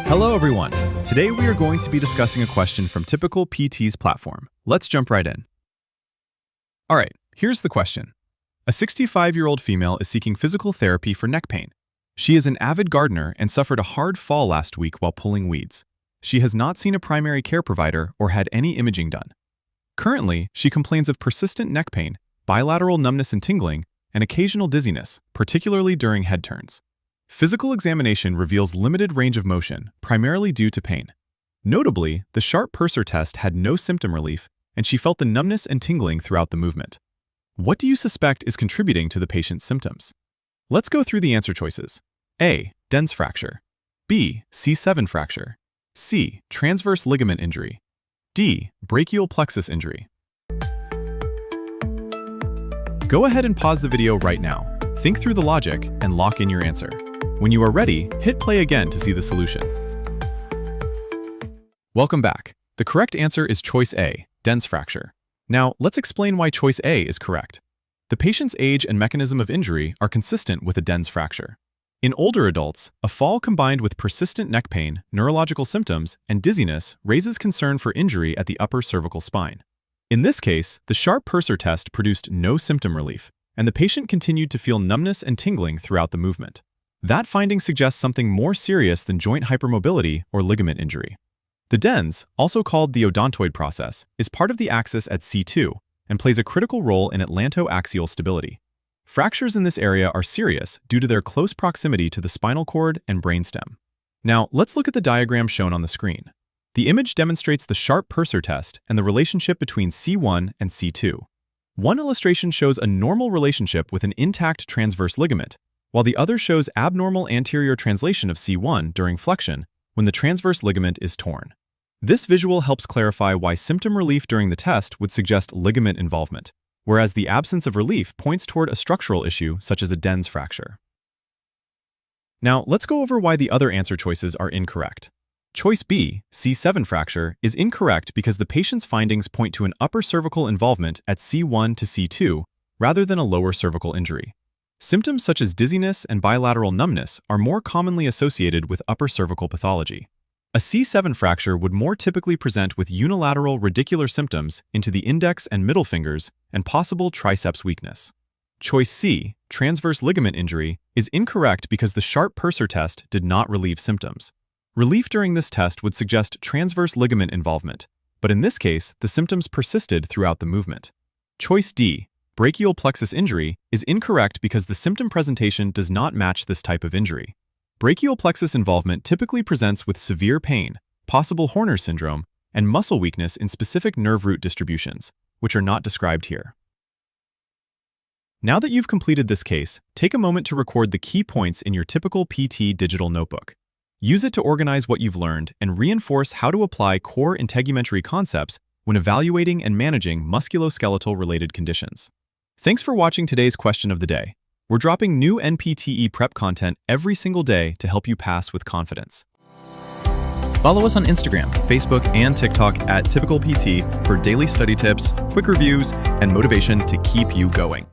Hello everyone! Today we are going to be discussing a question from Typical PT's platform. Let's jump right in. Alright, here's the question. A 65-year-old female is seeking physical therapy for neck pain. She is an avid gardener and suffered a hard fall last week while pulling weeds. She has not seen a primary care provider or had any imaging done. Currently, she complains of persistent neck pain, bilateral numbness and tingling, and occasional dizziness, particularly during head turns. Physical examination reveals limited range of motion, primarily due to pain. Notably, the sharp purser test had no symptom relief, and she felt the numbness and tingling throughout the movement. What do you suspect is contributing to the patient's symptoms? Let's go through the answer choices. A. Dens fracture. B. C7 fracture. C. Transverse ligament injury. D. Brachial plexus injury. Go ahead and pause the video right now. Think through the logic and lock in your answer. When you are ready, hit play again to see the solution. Welcome back. The correct answer is choice A, Dens fracture. Now, let's explain why choice A is correct. The patient's age and mechanism of injury are consistent with a Dens fracture. In older adults, a fall combined with persistent neck pain, neurological symptoms, and dizziness raises concern for injury at the upper cervical spine. In this case, the sharp purser test produced no symptom relief, and the patient continued to feel numbness and tingling throughout the movement. That finding suggests something more serious than joint hypermobility or ligament injury. The Dens, also called the odontoid process, is part of the axis at C2 and plays a critical role in atlantoaxial stability. Fractures in this area are serious due to their close proximity to the spinal cord and brainstem. Now, let's look at the diagram shown on the screen. The image demonstrates the sharp purser test and the relationship between C1 and C2. One illustration shows a normal relationship with an intact transverse ligament, while the other shows abnormal anterior translation of C1 during flexion when the transverse ligament is torn. This visual helps clarify why symptom relief during the test would suggest ligament involvement, whereas the absence of relief points toward a structural issue such as a Dens fracture. Now, let's go over why the other answer choices are incorrect. Choice B, C7 fracture, is incorrect because the patient's findings point to an upper cervical involvement at C1 to C2 rather than a lower cervical injury. Symptoms such as dizziness and bilateral numbness are more commonly associated with upper cervical pathology. A C7 fracture would more typically present with unilateral radicular symptoms into the index and middle fingers and possible triceps weakness. Choice C, transverse ligament injury, is incorrect because the sharp purser test did not relieve symptoms. Relief during this test would suggest transverse ligament involvement, but in this case, the symptoms persisted throughout the movement. Choice D, brachial plexus injury, is incorrect because the symptom presentation does not match this type of injury. Brachial plexus involvement typically presents with severe pain, possible Horner syndrome, and muscle weakness in specific nerve root distributions, which are not described here. Now that you've completed this case, take a moment to record the key points in your typical PT digital notebook. Use it to organize what you've learned and reinforce how to apply core integumentary concepts when evaluating and managing musculoskeletal-related conditions. Thanks for watching today's question of the day. We're dropping new NPTE prep content every single day to help you pass with confidence. Follow us on Instagram, Facebook, and TikTok at typicalpt for daily study tips, quick reviews, and motivation to keep you going.